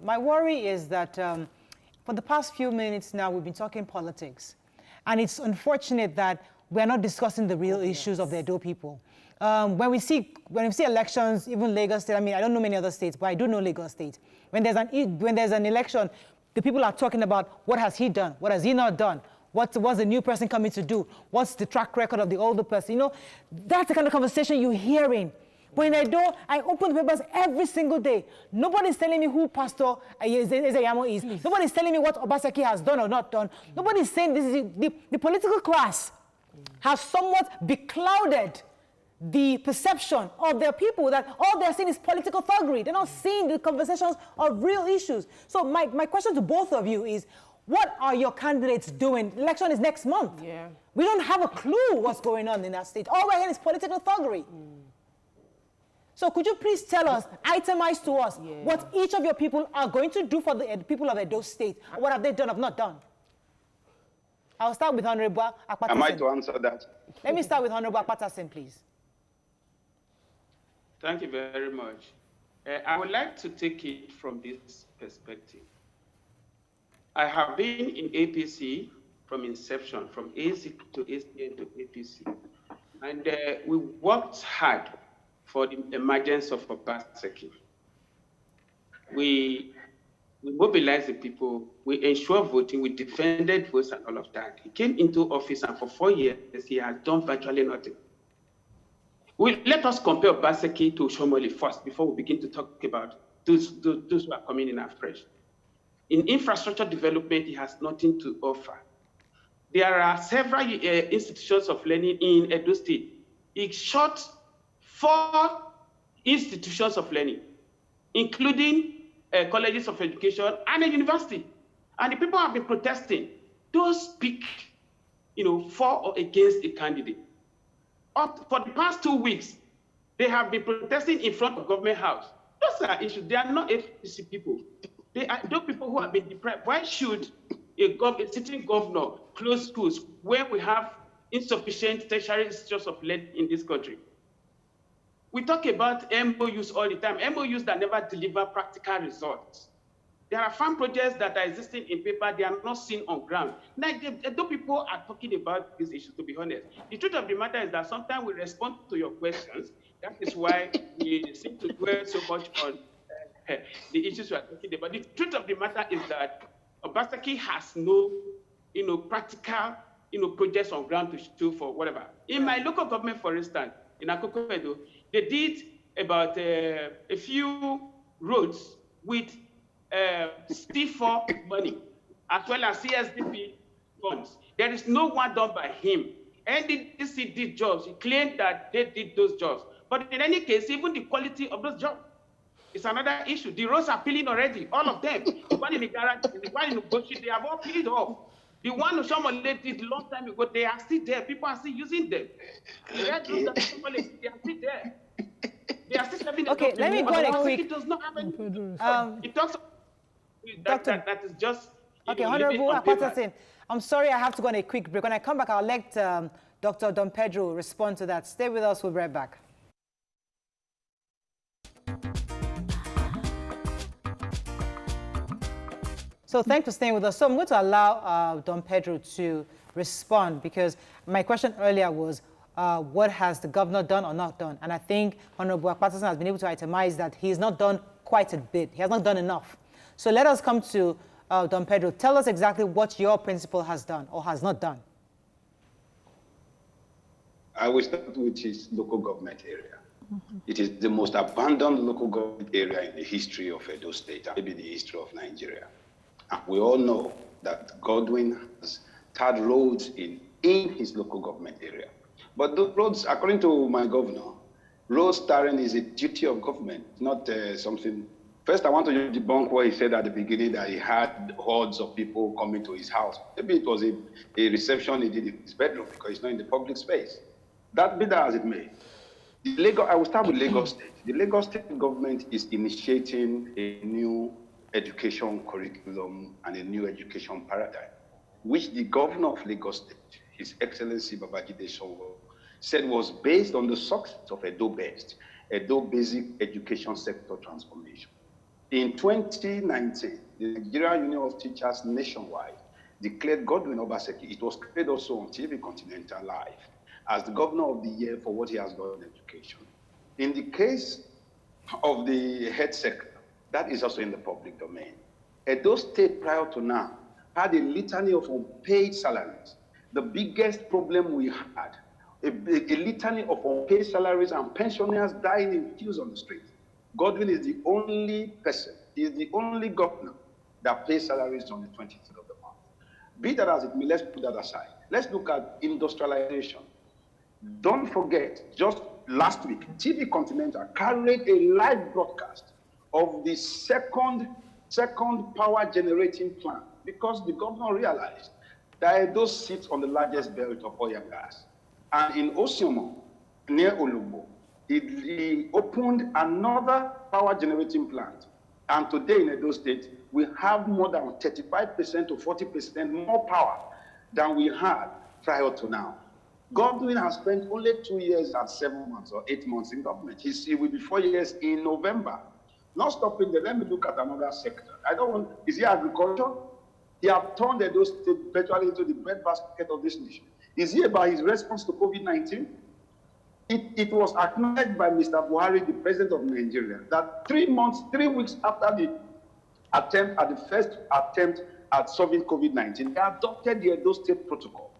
My worry is that for the past few minutes now, we've been talking politics. And it's unfortunate that we're not discussing the real issues of the Edo people. When we see elections, even Lagos State, I mean, I don't know many other states, but I do know Lagos State. When there's an election, the people are talking about what has he done, what has he not done, what's the new person coming to do, what's the track record of the older person. You know, that's the kind of conversation you're hearing. But in Edo, I open the papers every single day. Nobody's telling me who Pastor Ezeyamo is. Nobody's telling me what Obaseki has done or not done. Nobody's saying this is the political class has somewhat beclouded the perception of their people that all they're seeing is political thuggery. They're not seeing the conversations of real issues. So my question to both of you is, what are your candidates doing? The election is next month. Yeah. We don't have a clue what's going on in that state. All we're hearing is political thuggery. So could you please tell us, itemize to us, what each of your people are going to do for the people of Edo State? What have they done or not done? I'll start with Honorable Akpatason. Am I to answer that? Let me start with Honorable Akpatason, please. Thank you very much. I would like to take it from this perspective. I have been in APC from inception, from AC to ACN to APC. And we worked hard for the emergence of Obaseki. We mobilized the people, we ensured voting, we defended votes and all of that. He came into office and for 4 years, he has done virtually nothing. Let us compare Obaseki to Shomoli first before we begin to talk about those who are coming in afresh. In infrastructure development, he has nothing to offer. There are several institutions of learning in Edo State. He shut 4 institutions of learning, including colleges of education and a university. And the people have been protesting. Don't speak, for or against a candidate. For the past 2 weeks, they have been protesting in front of Government House. Those are issues. They are not APC people. They are those people who have been deprived. Why should a sitting governor close schools when we have insufficient tertiary institutions of learning in this country? We talk about MOUs all the time, MOUs that never deliver practical results. There are farm projects that are existing in paper, they are not seen on ground. Now, though people are talking about these issues, to be honest, the truth of the matter is that sometimes we respond to your questions. That is why we seem to dwell so much on the issues we are talking about. The truth of the matter is that Obaseki has no, practical, projects on ground to show for whatever. In my local government, for instance, in Akoko Edo, they did about a few roads with C4 money, as well as CSDP funds. There is no one done by him. NDDC did jobs. He claimed that they did those jobs. But in any case, even the quality of those jobs is another issue. The roads are peeling already, all of them. The one in the garage, the one in the Boshi, they have all peeled off. The one who Shomole did a long time ago, they are still there. People are still using them. They are still there. They are still serving. Okay, let me go on a quick. It does not have any. It talks. That is just. Okay, Honorable Akpatason, I'm sorry I have to go on a quick break. When I come back, I'll let Dr. Don Pedro respond to that. Stay with us. We'll be right back. So thanks for staying with us. So I'm going to allow Don Pedro to respond, because my question earlier was, what has the governor done or not done? And I think Honorable Akpatason has been able to itemize that he's not done quite a bit. He has not done enough. So let us come to Don Pedro. Tell us exactly what your principal has done or has not done. I will start with his local government area. It is the most abandoned local government area in the history of Edo State, and maybe the history of Nigeria. And we all know that Godwin has tarred roads in his local government area. But the roads, according to my governor, road tarring is a duty of government, not something. First, I want to debunk what he said at the beginning, that he had hordes of people coming to his house. Maybe it was a reception he did in his bedroom because it's not in the public space. That be that as it may. I will start with Lagos State. The Lagos State government is initiating a new education curriculum and a new education paradigm, which the governor of Lagos State, His Excellency Babajide Sanwo, said was based on the success of Edo Basic Education Sector Transformation. In 2019, the Nigerian Union of Teachers nationwide declared Godwin Obaseki, it was played also on TV Continental Live, as the Governor of the Year for what he has done in education. In the case of the health sector, that is also in the public domain. Edo State prior to now had a litany of unpaid salaries. The biggest problem we had, a litany of unpaid salaries and pensioners dying in queues on the street. Godwin is the only person, he is the only governor that pays salaries on the 23rd of the month. Be that as it may, let's put that aside. Let's look at industrialization. Don't forget, just last week, TV Continental carried a live broadcast of the second power generating plant because the governor realized that Edo sits on the largest belt of oil and gas. And in Osiomo, near Olugbo, he opened another power generating plant. And today in Edo State, we have more than 35% to 40% more power than we had prior to now. Godwin has spent only 2 years and 7 months or 8 months in government. He will be 4 years in November. Not stopping there, let me look at another sector. Is he agriculture? He has turned Edo State virtually into the breadbasket of this nation. Is he about his response to COVID-19? It was acknowledged by Mr. Buhari, the president of Nigeria, that 3 weeks after the first attempt at solving COVID-19, they adopted the Edo State protocol.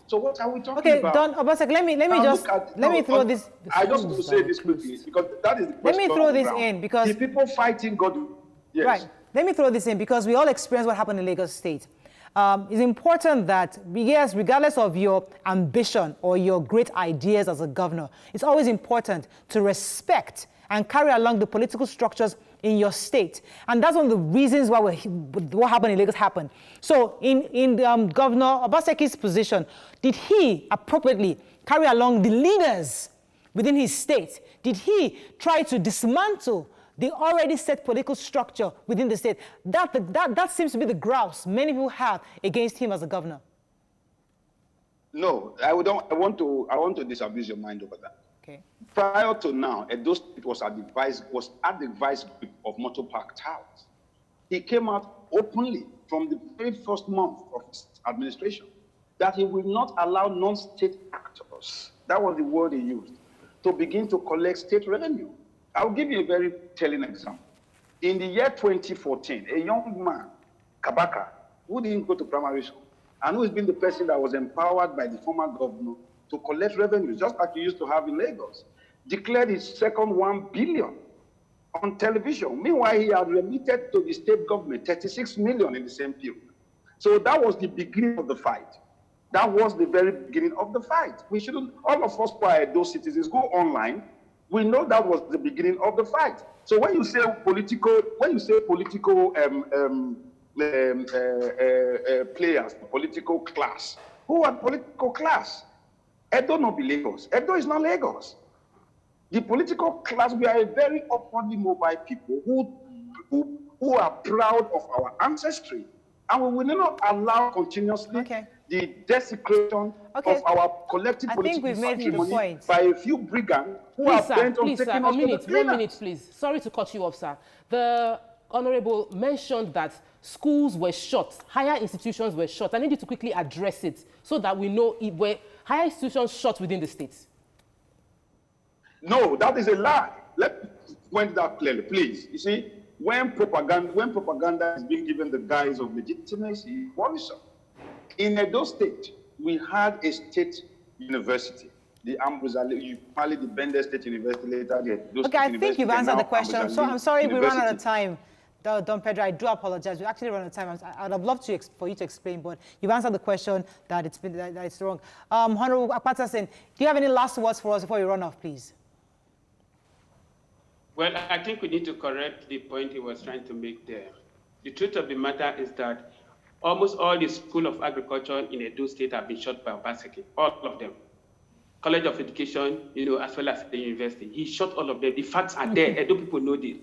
So what are we talking about? Okay, Don Obaseki, let me throw this. I just want to say this quickly because that is the question. Let me throw this in because the people fighting God. Yes. Right. Let me throw this in because we all experience what happened in Lagos State. It's important that, yes, regardless of your ambition or your great ideas as a governor, it's always important to respect and carry along the political structures in your state. And that's one of the reasons why what happened in Lagos happened. So in Governor Obaseki's position, did he appropriately carry along the leaders within his state? Did he try to dismantle the already set political structure within the state? That seems to be the grouse many people have against him as a governor. No, I want to disabuse your mind over that. Okay. Prior to now, Edo State was at the vice grip of Motor Park Towers. He came out openly from the very first month of his administration that he will not allow non-state actors, that was the word he used, to begin to collect state revenue. I'll give you a very telling example. In the year 2014, a young man, Kabaka, who didn't go to primary school, and who has been the person that was empowered by the former governor to collect revenue, just like he used to have in Lagos, declared his second 1 billion on television. Meanwhile, he had remitted to the state government 36 million in the same period. So that was the beginning of the fight. That was the very beginning of the fight. We shouldn't, all of us who are those citizens, go online. We know that was the beginning of the fight. So when you say political, players, political class, who are political class? Edo no be Lagos. Edo is not Lagos. The political class, we are a very upwardly mobile people who are proud of our ancestry. And we will not allow continuously the desecration of our collective political patrimony by a few brigands who are bent on taking us to the cleaner. 1 minute, please. Sorry to cut you off, sir. The Honorable mentioned that schools were shut, higher institutions were shut. I need you to quickly address it so that we know if were higher institutions shut within the states. No, that is a lie. Let me point that clearly, please. You see, when propaganda is being given the guise of legitimacy, worrisome. In Edo State, we had a state university, the Ambuzali, the Bender State University later. Okay, I think you've answered the question. So I'm sorry we ran out of time. Don Pedro, I do apologize. We actually ran out of time. I'd have loved for you to explain, but you've answered the question that it's wrong. Honorable Akpatason, do you have any last words for us before you run off, please? Well, I think we need to correct the point he was trying to make there. The truth of the matter is that almost all the School of Agriculture in Edo State have been shut by Obaseki, all of them. College of Education, as well as the university. He shut all of them. The facts are there. Edo people know this.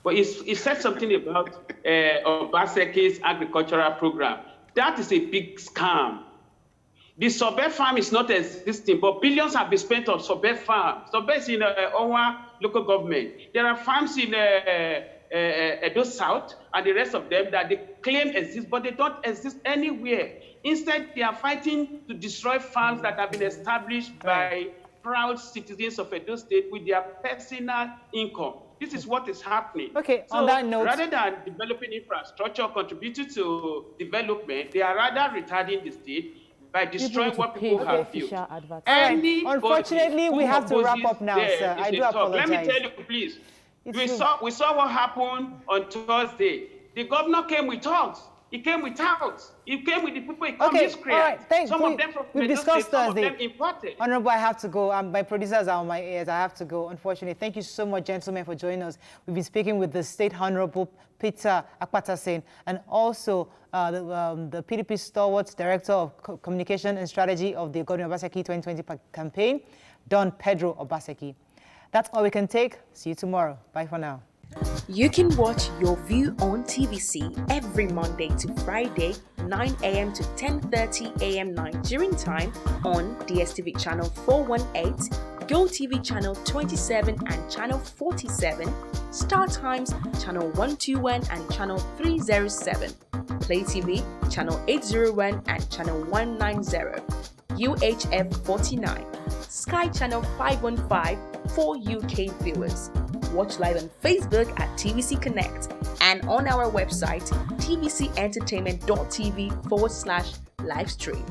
But he said something about Obaseki's agricultural program. That is a big scam. The Sobe farm is not existing, but billions have been spent on Sobe farm. Sobe is in Owa local government. There are farms in Edo South and the rest of them that they claim exist, but they don't exist anywhere. Instead, they are fighting to destroy farms that have been established by proud citizens of Edo State with their personal income. This is what is happening. Okay, so on that note, rather than developing infrastructure, contributing to development, they are rather retarding the state by destroying what people have built. Unfortunately, we have to wrap up now, sir. I do apologize. Let me tell you, please. We saw what happened on Thursday. The governor came with talks. He came with touts. He came with the people he called miscreants. All right, thanks. Some of them from we've discussed State, some Thursday. of them imported. Honorable, I have to go. My producers are on my ears. I have to go, unfortunately. Thank you so much, gentlemen, for joining us. We've been speaking with the State Honorable Peter Akpatason and also the PDP Stalwart Director of Communication and Strategy of the Governor Obaseki 2020 campaign, Don Pedro Obaseki. That's all we can take. See you tomorrow. Bye for now. You can watch Your View on TVC every Monday to Friday, 9 a.m. to 10:30 a.m. Nigerian time on DSTV channel 418, GOTV channel 27 and channel 47, StarTimes channel 121 and channel 307, Play TV channel 801 and channel 190, UHF 49, Sky channel 515 for UK viewers. Watch live on Facebook at TVC Connect and on our website tvcentertainment.tv/livestream.